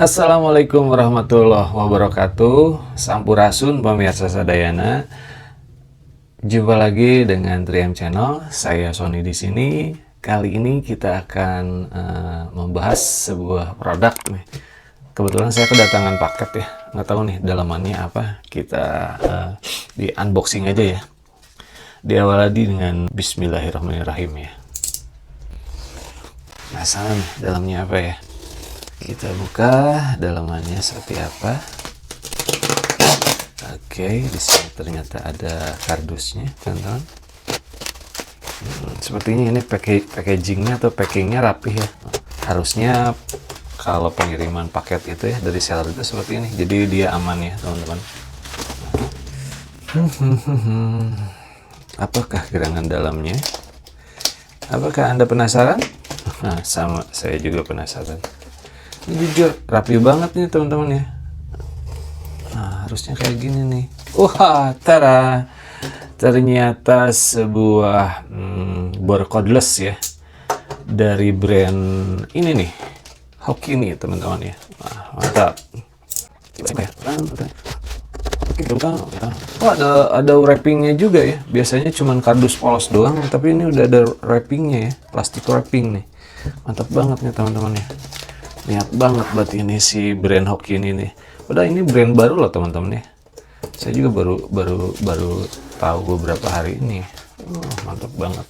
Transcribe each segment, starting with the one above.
Assalamualaikum warahmatullahi wabarakatuh. Sampurasun pemirsa sadayana. Jumpa lagi dengan Triam Channel. Saya Sony di sini. Kali ini kita akan membahas sebuah produk nih. Kebetulan saya kedatangan paket ya. Nggak tahu nih dalamannya apa. Kita di unboxing aja ya. Diawali dengan Bismillahirrahmanirrahim ya. Penasaran nih dalamnya apa ya? Kita buka dalamannya seperti apa. Oke, di sini ternyata ada kardusnya, teman-teman. Sepertinya ini packagingnya atau packingnya rapih ya. Harusnya kalau pengiriman paket itu ya dari seller itu seperti ini. Jadi dia aman ya, teman-teman. Apakah gerangan dalamnya? Apakah Anda penasaran? Nah, sama, saya juga penasaran. Ini jujur rapi banget nih teman-teman ya. Nah, harusnya kayak gini nih. Wah, tara, ternyata sebuah bor cordless ya dari brand ini nih, Hokini teman-teman ya. Nah, mantap. Oh, ada wrappingnya juga ya. Biasanya cuman kardus polos doang, tapi ini udah ada wrappingnya ya, plastik wrapping nih. Mantap banget nih teman-teman ya. Niat banget berarti ini si brand Hokini nih. Padahal ini brand baru loh teman-teman ya. Saya juga baru tahu beberapa hari ini. Mantap banget.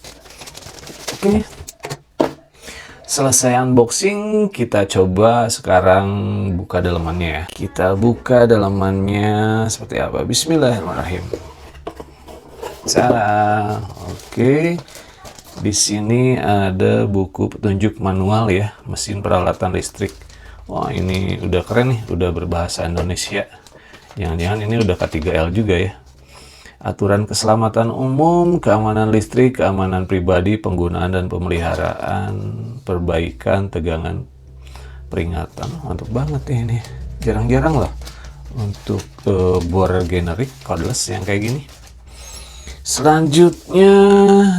Oke. Selesai unboxing, kita coba sekarang buka dalamannya ya. Kita buka dalamannya seperti apa. Bismillahirrahmanirrahim. Cara. Oke. Di sini ada buku petunjuk manual ya, mesin peralatan listrik. Wah, ini udah keren nih, udah berbahasa Indonesia. Jangan-jangan ini udah K3L juga ya. Aturan keselamatan umum, keamanan listrik, keamanan pribadi, penggunaan dan pemeliharaan, perbaikan, tegangan, peringatan. Mantap banget ya ini. Jarang-jarang lah untuk bor generik cordless yang kayak gini. Selanjutnya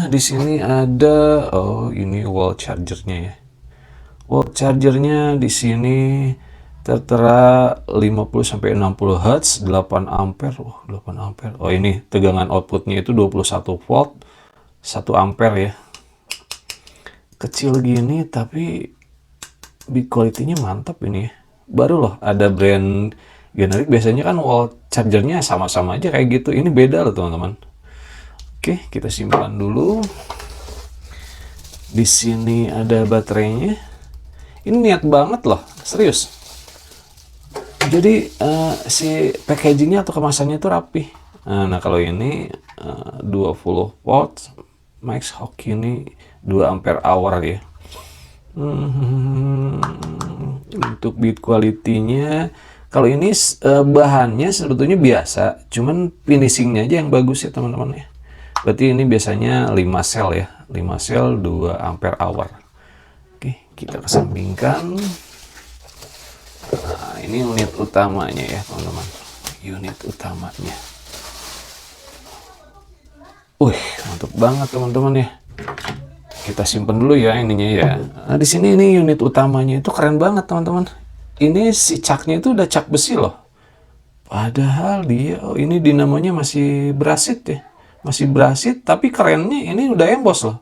di sini ada ini wall chargernya ya. Wall chargernya di sini tertera 50 sampai 60 Hz, 8 ampere. 8 ampere. Oh, ini tegangan outputnya itu 21 volt, 1 ampere ya. Kecil gini tapi big quality-nya mantap ini ya. Baru loh ada brand generik, biasanya kan wall chargernya sama-sama aja kayak gitu. Ini beda loh teman-teman. Oke, kita simpan dulu. Di sini ada baterainya. Ini niat banget loh, serius. Jadi si packagingnya atau kemasannya itu rapi. Nah, kalau ini 20 volt Max Hokini 2 ampere hour ya. Untuk build quality-nya, kalau ini bahannya sebetulnya biasa, cuman finishingnya aja yang bagus ya teman-teman ya. Berarti ini biasanya 5 sel ya, 5 sel 2 ampere hour. Oke, kita kesampingkan. Nah, ini unit utamanya ya teman-teman, unit utamanya. Mantap banget teman-teman ya. Kita simpen dulu ya ininya ya. Nah, di sini ini unit utamanya itu keren banget teman-teman. Ini si caknya itu udah cak besi loh. Padahal dia, ini dinamonya masih brasit ya. Masih brasit, tapi kerennya ini udah emboss loh.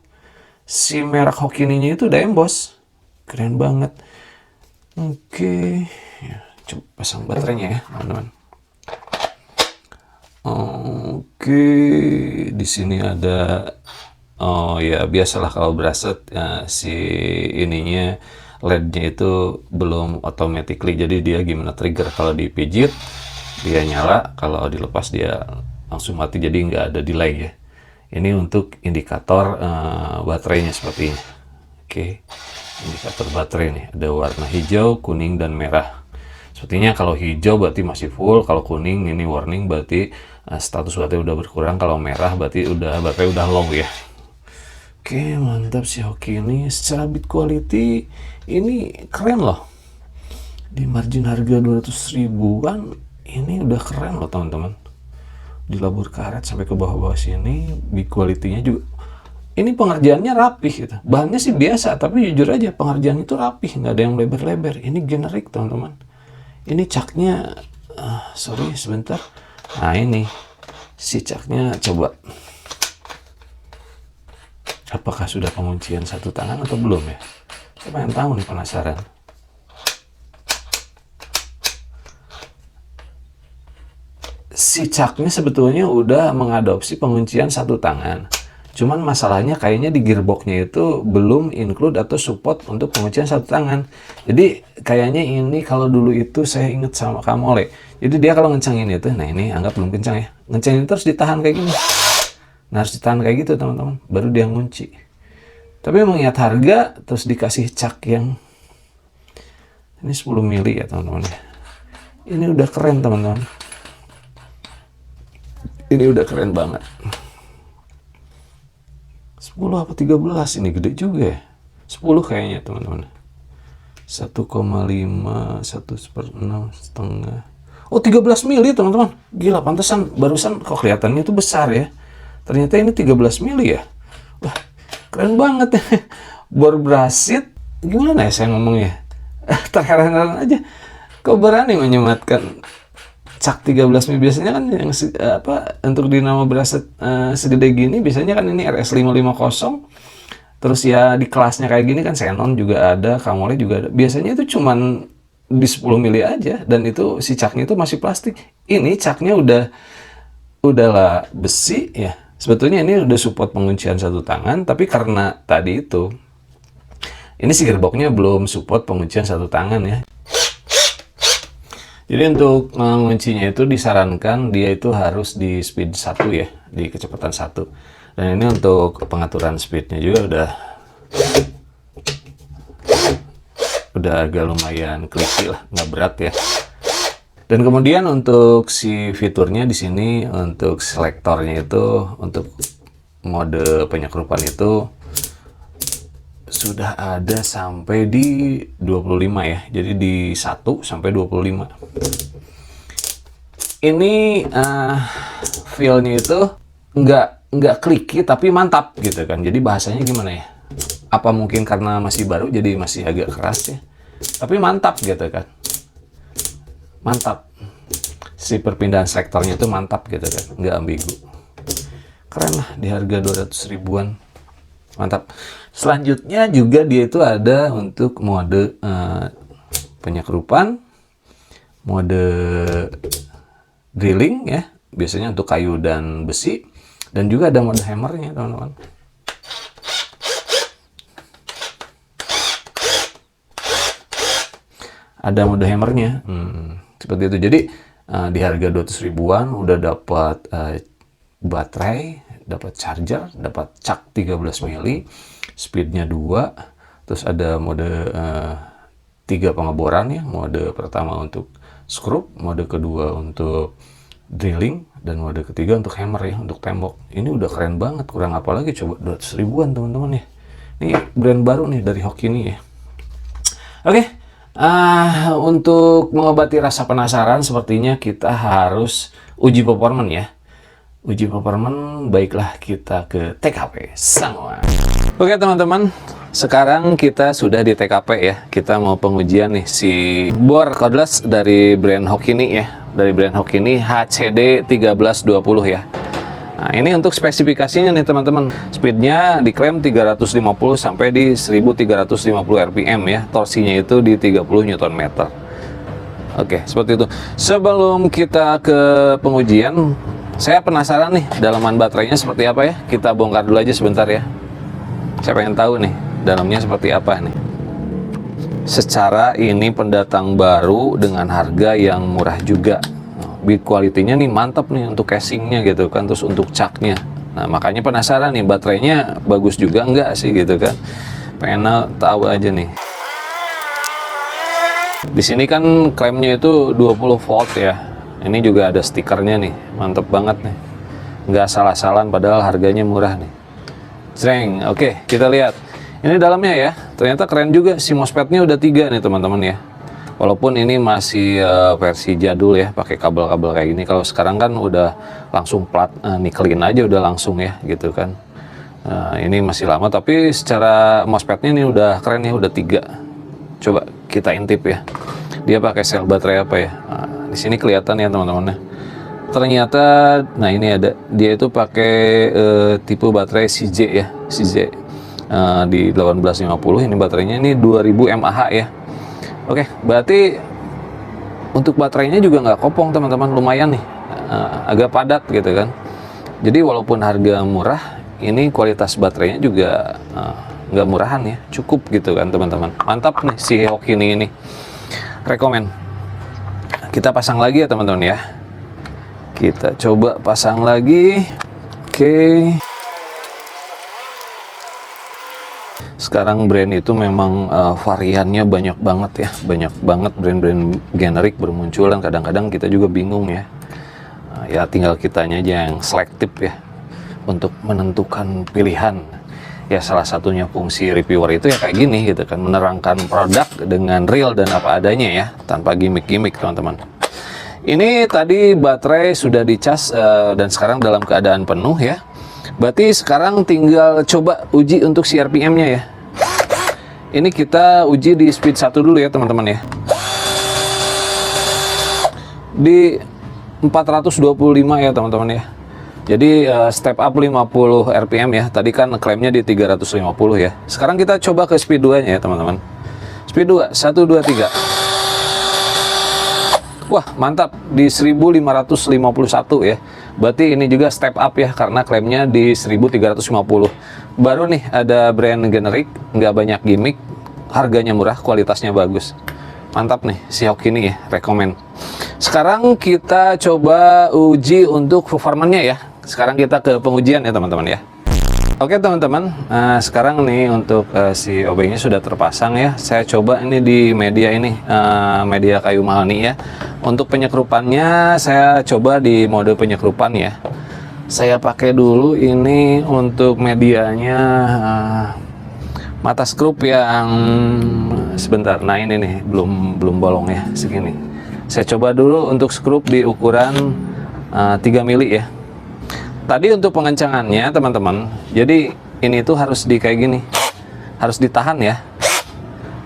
Si merek Hokininya itu udah emboss. Keren banget. Oke. Ya, coba pasang baterainya ya, teman-teman. Oke, di sini ada ya biasalah kalau brasit si ininya LED-nya itu belum automatically. Jadi dia gimana trigger kalau dipijit dia nyala, kalau dilepas dia langsung mati, jadi nggak ada delay ya. Ini untuk indikator baterainya seperti ini. Oke, indikator baterai nih ada warna hijau, kuning dan merah. Sepertinya kalau hijau berarti masih full, kalau kuning ini warning berarti status baterai udah berkurang, kalau merah berarti baterai udah low ya. Oke, mantap sih Hokini. Secara bit quality ini keren loh. Di margin harga 200 ribuan ini udah keren loh teman-teman. Dilabur karet sampai ke bawah-bawah sini, big quality-nya juga. Ini pengerjaannya rapih gitu. Bahannya sih biasa, tapi jujur aja pengerjaan itu rapih, nggak ada yang lebar-lebar. Ini generik teman-teman. Ini caknya, sorry sebentar. Nah ini si caknya, coba apakah sudah penguncian satu tangan atau belum ya? Saya pengen tahu nih, penasaran. Si caknya sebetulnya udah mengadopsi penguncian satu tangan. Cuman masalahnya kayaknya di gearboxnya itu belum include atau support untuk penguncian satu tangan. Jadi kayaknya ini, kalau dulu itu saya inget sama Kamole. Jadi dia kalau ngencangin itu, nah ini anggap belum kencang ya. Ngencangin terus ditahan kayak gini. Nah harus ditahan kayak gitu teman-teman, baru dia ngunci. Tapi mengingat harga, terus dikasih cak yang ini 10 mili ya teman-teman ya. Ini udah keren teman-teman. Ini udah keren banget. 10 apa 13, ini gede juga ya. 10 kayaknya teman-teman. 1,5, 1/6 setengah. Oh 13 mili teman-teman. Gila, pantesan barusan kok kelihatannya itu besar ya. Ternyata ini 13 mili ya. Wah, keren banget ya. Bor Brassit, gimana ya saya ngomongnya? Terheran-heran aja. Kok berani menyematkan cak 13 mili? Biasanya kan yang untuk dinamo Brassit segede gini, biasanya kan ini RS550. Terus ya di kelasnya kayak gini kan Xenon juga ada, Kamole juga ada. Biasanya itu cuman di 10 mili aja, dan itu si caknya itu masih plastik. Ini caknya udahlah besi ya. Sebetulnya ini udah support penguncian satu tangan, tapi karena tadi itu ini si gearboxnya belum support penguncian satu tangan ya. Jadi untuk menguncinya itu disarankan dia itu harus di speed 1 ya, di kecepatan 1. Dan ini untuk pengaturan speednya juga udah agak lumayan kliki lah, nggak berat ya. Dan kemudian untuk si fiturnya di sini, untuk selektornya itu, untuk mode penyekrupan itu sudah ada sampai di 25 ya. Jadi di 1 sampai 25. Ini feel-nya itu nggak kliki tapi mantap gitu kan. Jadi bahasanya gimana ya? Apa mungkin karena masih baru jadi masih agak keras ya. Tapi mantap gitu kan. Mantap. Si perpindahan selektornya itu mantap gitu kan. Nggak ambigu. Keren lah di harga 200 ribuan. Mantap. Selanjutnya juga dia itu ada untuk mode penyekrupan, mode drilling ya, biasanya untuk kayu dan besi, dan juga ada mode hammernya teman-teman. Ada mode hammernya, seperti itu. Jadi di harga 200 ribuan udah dapat baterai, dapat charger, dapat cak 13 mili, speednya 2, terus ada mode 3 pengeboran ya, mode pertama untuk screw, mode kedua untuk drilling, dan mode ketiga untuk hammer ya, untuk tembok. Ini udah keren banget, kurang apa lagi coba 200 ribuan teman-teman ya. Ini brand baru nih dari Hokkini ya. Oke, untuk mengobati rasa penasaran sepertinya kita harus uji performance ya. Uji performance, baiklah kita ke TKP semua. Oke teman-teman, sekarang kita sudah di TKP ya. Kita mau pengujian nih si bor cordless dari brand Hokkini ya. Dari brand Hokkini HCD 1320 ya. Nah ini untuk spesifikasinya nih teman-teman. Speednya diklaim 350 sampai di 1350 rpm ya. Torsinya itu di 30 Nm. Oke, seperti itu. Sebelum kita ke pengujian, saya penasaran nih dalaman baterainya seperti apa ya. Kita bongkar dulu aja sebentar ya. Saya pengen tahu nih dalamnya seperti apa nih. Secara ini pendatang baru dengan harga yang murah juga. Build quality-nya nih mantap nih untuk casingnya gitu kan, terus untuk caknya. Nah makanya penasaran nih baterainya bagus juga enggak sih gitu kan. Pengen tahu aja nih. Di sini kan klaimnya itu 20 volt ya. Ini juga ada stikernya nih, mantep banget nih. Nggak salah-salan padahal harganya murah nih. Jreng, oke kita lihat. Ini dalamnya ya, ternyata keren juga. Si MOSFET-nya udah 3 nih teman-teman ya. Walaupun ini masih versi jadul ya, pakai kabel-kabel kayak gini. Kalau sekarang kan udah langsung plat nikelin aja udah langsung ya gitu kan. Ini masih lama tapi secara MOSFET-nya ini udah keren ya, udah 3. Coba kita intip ya. dia pakai sel baterai apa ya. Nah, di sini kelihatan ya teman-teman. Ternyata, nah ini ada, dia itu pakai tipe baterai CJ ya, CJ di 1850. Ini baterainya ini 2000 mAh ya. Oke, berarti untuk baterainya juga nggak kopong teman-teman, lumayan nih, agak padat gitu kan. Jadi walaupun harga murah, ini kualitas baterainya juga nggak murahan ya, cukup gitu kan teman-teman. Mantap nih si Hokini ini, rekomen. Kita pasang lagi ya teman-teman ya. Kita coba pasang lagi. Oke. Sekarang brand itu memang variannya banyak banget ya. Banyak banget brand-brand generik bermunculan. Kadang-kadang kita juga bingung ya. Ya tinggal kitanya aja yang selektif ya untuk menentukan pilihan. Ya salah satunya fungsi reviewer itu ya kayak gini gitu kan. Menerangkan produk dengan real dan apa adanya ya. Tanpa gimmick-gimmick teman-teman. Ini tadi baterai sudah dicas dan sekarang dalam keadaan penuh ya. Berarti sekarang tinggal coba uji untuk si RPM-nya ya. Ini kita uji di speed 1 dulu ya teman-teman ya. Di 425 ya teman-teman ya. Jadi step up 50 RPM ya. Tadi kan klaimnya di 350 ya. Sekarang kita coba ke speed 2-nya ya teman-teman. Speed 2, 1, 2, 3. Wah mantap, di 1551 ya. Berarti ini juga step up ya, karena klaimnya di 1350. Baru nih ada brand generik, nggak banyak gimmick, harganya murah, kualitasnya bagus. Mantap nih si Hokini ya, rekomen. Sekarang kita coba uji untuk performanya ya. Sekarang kita ke pengujian ya teman-teman ya. Oke teman-teman, sekarang nih untuk si obengnya sudah terpasang ya. Saya coba ini di media ini, media kayu mahoni ya. Untuk penyekrupannya saya coba di mode penyekrupan ya. Saya pakai dulu ini untuk medianya mata skrup yang sebentar. Nah ini nih belum bolong ya segini. Saya coba dulu untuk skrup di ukuran 3 mili ya. Tadi untuk pengencangannya teman-teman, jadi ini tuh harus di kayak gini, harus ditahan ya.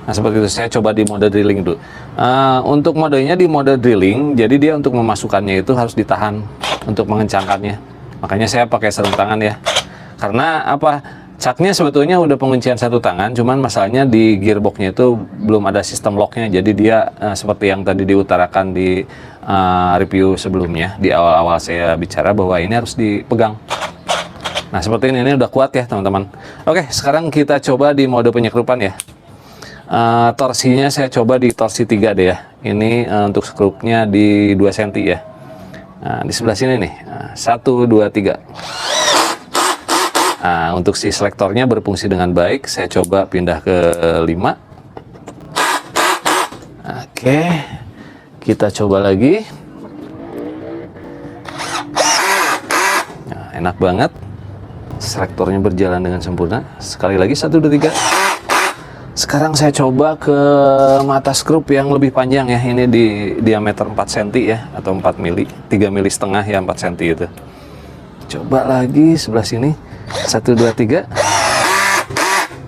Nah seperti itu, saya coba di mode drilling dulu. Untuk modenya di mode drilling, jadi dia untuk memasukkannya itu harus ditahan untuk mengencangkannya. Makanya saya pakai sarung tangan ya. Karena apa? Caknya sebetulnya udah penguncian satu tangan, cuman masalahnya di gearboxnya itu belum ada sistem locknya. Jadi dia seperti yang tadi diutarakan di review sebelumnya, di awal-awal saya bicara bahwa ini harus dipegang. Nah seperti ini udah kuat ya teman-teman. Oke, sekarang kita coba di mode penyekrupan ya. Torsinya saya coba di torsi 3 deh ya. Ini untuk skrupnya di 2 cm ya. Nah, di sebelah sini nih, 1, 2, 3. Nah, untuk si selektornya berfungsi dengan baik, saya coba pindah ke 5. Oke, kita coba lagi. Nah, enak banget. Selektornya berjalan dengan sempurna. Sekali lagi, 1, 2, 3. Sekarang saya coba ke mata skrup yang lebih panjang ya. Ini di diameter 4 cm ya, atau 4 mili, 3 mili setengah ya, 4 cm itu. Coba lagi sebelah sini. 1, 2, 3.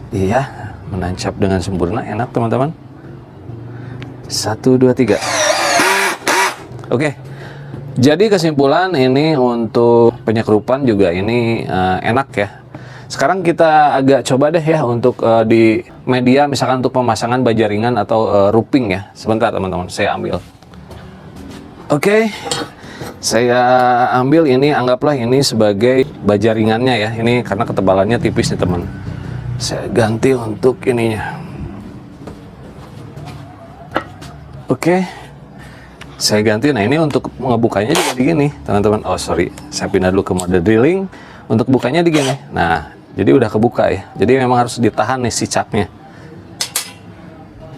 Iya, menancap dengan sempurna, enak teman-teman. 1, 2, 3. Oke, jadi kesimpulan ini untuk penyekrupan juga ini enak ya. Sekarang kita agak coba deh ya untuk di media, misalkan untuk pemasangan baja ringan atau roofing ya. Sebentar teman-teman, saya ambil. Oke. Saya ambil ini, anggaplah ini sebagai baja ringannya ya. Ini karena ketebalannya tipis nih teman. Saya ganti untuk ininya. Oke. Saya ganti. Nah ini untuk ngebukanya juga begini teman-teman. Oh sorry, saya pindah dulu ke mode drilling. Untuk bukanya begini. Nah jadi udah kebuka ya. Jadi memang harus ditahan nih si caknya.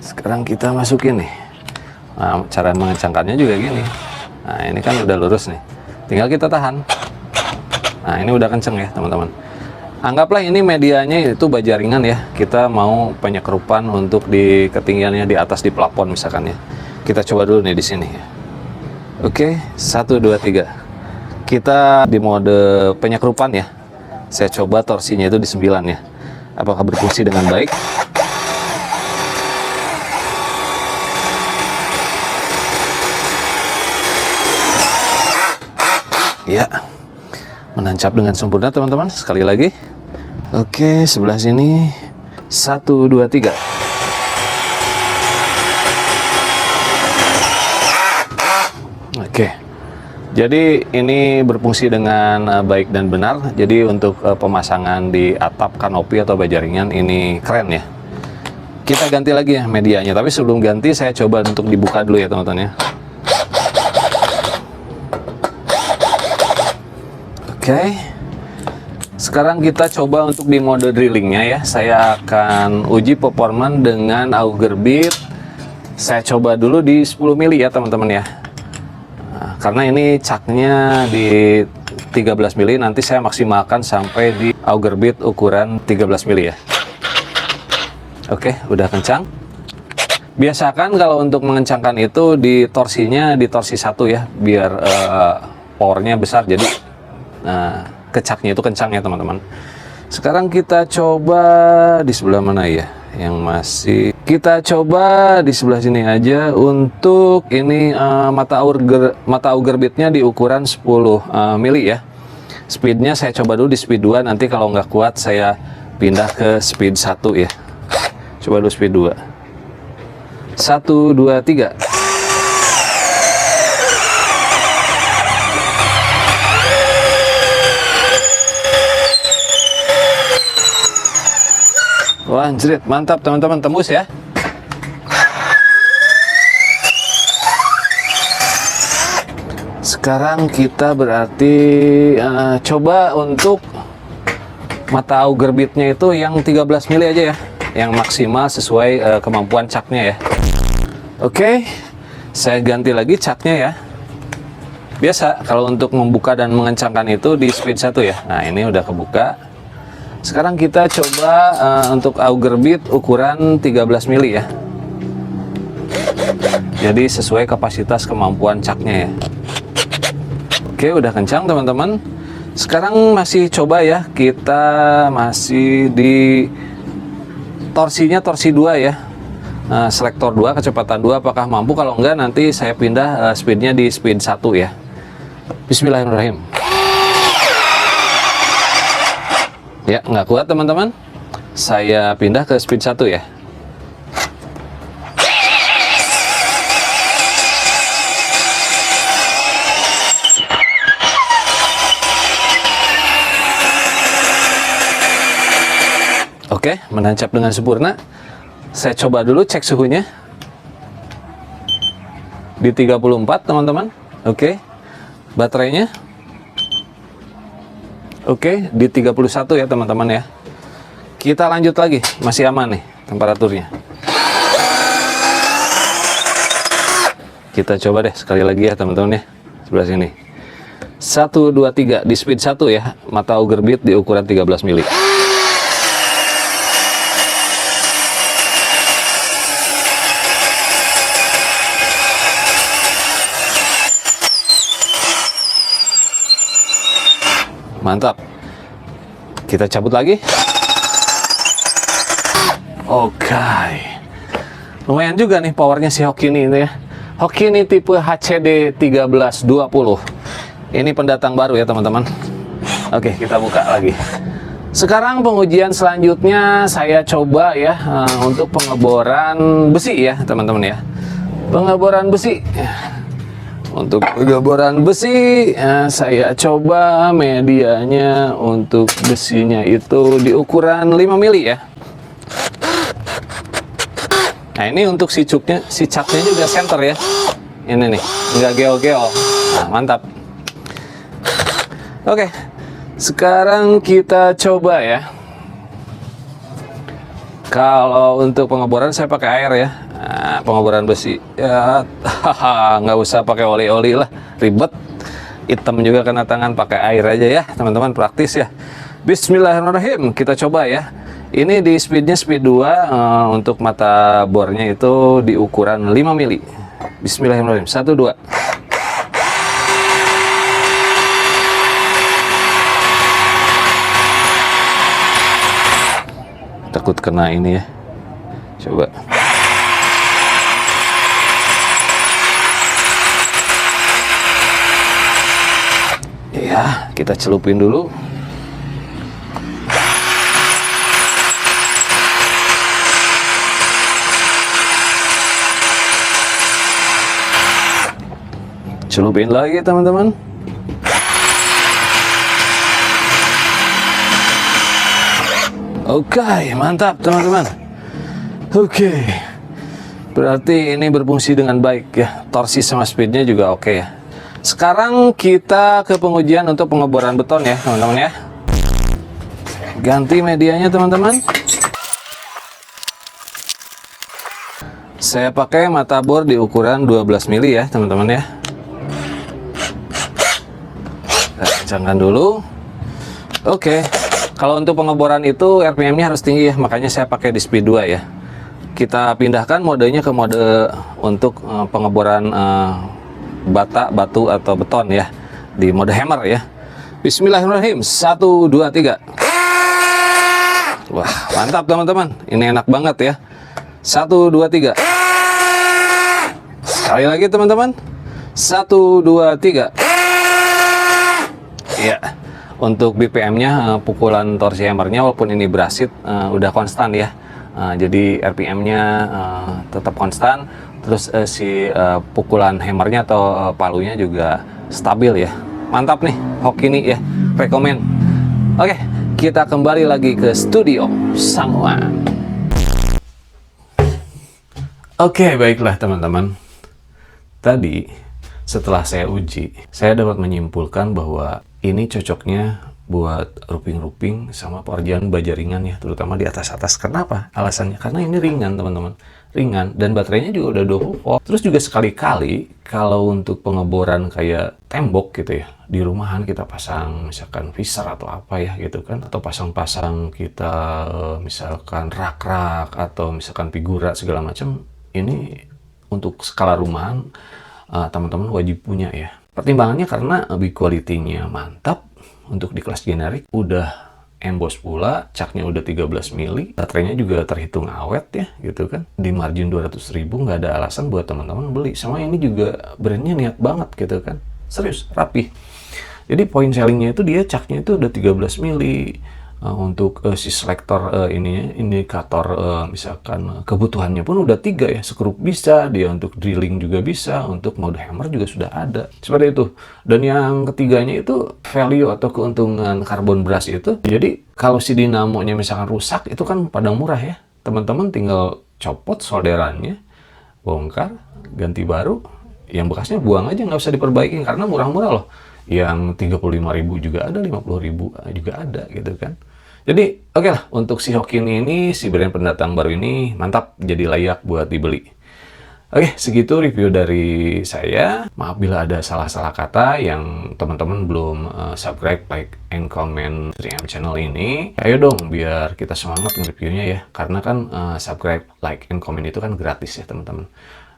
Sekarang kita masukin nih. Nah cara mengencangkannya juga gini. Nah ini kan udah lurus nih, tinggal kita tahan. Nah ini udah kenceng ya teman-teman. Anggaplah ini medianya itu baja ringan ya. Kita mau penyekrupan untuk di ketinggiannya di atas di plafon misalkan ya. Kita coba dulu nih di sini ya. Oke, 1, 2, 3. Kita di mode penyekrupan ya. Saya coba torsinya itu di 9 ya. Apakah berfungsi dengan baik? Ya, menancap dengan sempurna teman-teman. Sekali lagi. Oke, sebelah sini. 1, 2, 3. Oke. Jadi ini berfungsi dengan baik dan benar. Jadi untuk pemasangan di atap kanopi atau baja ringan ini keren ya. Kita ganti lagi ya medianya. Tapi sebelum ganti saya coba untuk dibuka dulu ya teman-teman ya. Oke. Sekarang kita coba untuk di mode drillingnya ya. Saya akan uji performan dengan auger bit. Saya coba dulu di 10 mili ya teman-teman ya. Nah, karena ini caknya di 13 mili, nanti saya maksimalkan sampai di auger bit ukuran 13 mili ya. Oke, udah kencang. Biasakan kalau untuk mengencangkan itu di torsinya di torsi 1 ya, biar powernya besar. Jadi kecaknya itu kencang ya teman-teman. Sekarang kita coba di sebelah mana ya yang masih, kita coba di sebelah sini aja. Untuk ini mata auger bitnya di ukuran 10 mili ya. Speednya saya coba dulu di speed 2, nanti kalau nggak kuat saya pindah ke speed 1 ya. Coba dulu speed 2. 1, 2, 3. Wah, anjrit, mantap teman-teman, tembus ya. Sekarang kita berarti coba untuk mata auger bitnya itu yang 13 mili aja ya, yang maksimal sesuai kemampuan caknya ya. Oke, saya ganti lagi caknya ya. Biasa kalau untuk membuka dan mengencangkan itu di speed 1 ya. Nah, ini udah kebuka. Sekarang kita coba untuk auger bit ukuran 13 mili ya. Jadi sesuai kapasitas kemampuan caknya ya. Oke, udah kencang teman-teman. Sekarang masih coba ya, kita masih di torsinya torsi 2 ya. Selektor 2, kecepatan 2, apakah mampu? Kalau enggak nanti saya pindah speednya di speed 1 ya. Bismillahirrahmanirrahim. Ya, nggak kuat teman-teman. Saya pindah ke speed 1 ya. Oke, menancap dengan sempurna. Saya coba dulu cek suhunya. Di 34 teman-teman. Oke. Baterainya. Oke, di 31 ya teman-teman ya. Kita lanjut lagi, masih aman nih temperaturnya. Kita coba deh sekali lagi ya teman-teman ya. Sebelah sini. 1, 2, 3 di speed 1 ya. Mata auger bit di ukuran 13 mili. Mantap. Kita cabut lagi. Oke. Lumayan juga nih powernya si Hokini ini ya. Hokini tipe HCD 1320. Ini pendatang baru ya teman-teman. Oke, kita buka lagi. Sekarang pengujian selanjutnya saya coba ya untuk pengeboran besi ya teman-teman ya. Pengeboran besi. Untuk pengeboran besi saya coba medianya untuk besinya itu di ukuran 5 mili ya. Nah, ini untuk si caknya juga center ya. Ini nih, nggak geo-geo. Nah, mantap. Oke, sekarang kita coba ya. Kalau untuk pengeboran saya pakai air ya. Nah, pengeboran besi ya, nggak usah pakai oli-oli lah, ribet. Hitam juga kena tangan, pakai air aja ya teman-teman, praktis ya. Bismillahirrahmanirrahim, kita coba ya. Ini di speednya speed 2, untuk mata bornya itu di ukuran 5 mili. Bismillahirrahmanirrahim. 1, 2. Takut kena ini ya. Coba. Ya, kita celupin dulu. Celupin lagi teman-teman. Oke, mantap teman-teman. Oke, berarti ini berfungsi dengan baik ya. Torsi sama speednya juga oke ya. Sekarang kita ke pengujian untuk pengeboran beton ya teman-teman ya. Ganti medianya teman-teman. Saya pakai mata bor di ukuran 12 mili ya teman-teman ya. Kencangkan dulu. Oke, kalau untuk pengeboran itu RPM-nya harus tinggi ya, makanya saya pakai di speed 2 ya. Kita pindahkan modenya ke mode untuk pengeboran bata, batu atau beton ya, di mode hammer ya. Bismillahirrahmanirrahim. 1, 2, 3. Wah, mantap teman-teman. Ini enak banget ya. 1, 2, 3. Sekali lagi teman-teman. 1, 2, 3. Ya, untuk BPM-nya pukulan torsi hammernya walaupun ini brasit udah konstan ya. Jadi RPM-nya tetap konstan. Terus si pukulan hammernya atau palunya juga stabil ya. Mantap nih, hoki nih ya. Rekomen. Oke, kita kembali lagi ke studio Sangwan. Oke, baiklah teman-teman. Tadi setelah saya uji, saya dapat menyimpulkan bahwa ini cocoknya buat roofing sama pekerjaan baja ringan ya, terutama di atas-atas. Kenapa? Alasannya karena ini ringan teman-teman, ringan dan baterainya juga udah 20 volt. Terus juga sekali-kali kalau untuk pengeboran kayak tembok gitu ya, di rumahan kita pasang misalkan visor atau apa ya gitu kan, atau pasang-pasang kita misalkan rak-rak atau misalkan figura segala macam, ini untuk skala rumahan teman-teman wajib punya ya. Pertimbangannya karena build quality-nya mantap. Untuk di kelas generik udah emboss pula, caknya udah 13 mili, baterainya juga terhitung awet ya gitu kan. Di margin 200.000 nggak ada alasan buat teman-teman beli. Sama ini juga brandnya niat banget gitu kan. Serius, rapi. Jadi poin sellingnya itu dia caknya itu udah 13 mili. Untuk si selektor ini indikator misalkan kebutuhannya pun udah 3 ya, skrup bisa, dia untuk drilling juga bisa, untuk mode hammer juga sudah ada seperti itu. Dan yang ketiganya itu value atau keuntungan carbon brush itu, jadi kalau si dinamonya misalkan rusak itu kan padang murah ya, teman-teman tinggal copot solderannya, bongkar, ganti baru, yang bekasnya buang aja, nggak usah diperbaiki karena murah-murah loh. Yang 35.000 juga ada, 50.000 juga ada gitu kan. Jadi oke lah, untuk si Hokin ini, si brand pendatang baru ini mantap, jadi layak buat dibeli. Oke, segitu review dari saya. Maaf bila ada salah-salah kata yang teman-teman belum subscribe, like, and comment 3M channel ini. Ayo dong, biar kita semangat nge-reviewnya ya. Karena kan subscribe, like, and comment itu kan gratis ya teman-teman.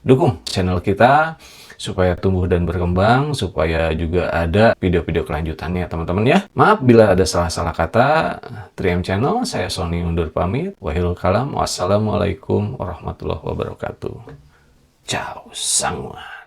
Dukung channel kita supaya tumbuh dan berkembang, supaya juga ada video-video kelanjutannya teman-teman ya. Maaf bila ada salah-salah kata. 3M Channel, saya Sony undur pamit. Wahil kalam, wassalamualaikum warahmatullahi wabarakatuh. Ciao, Sangwan.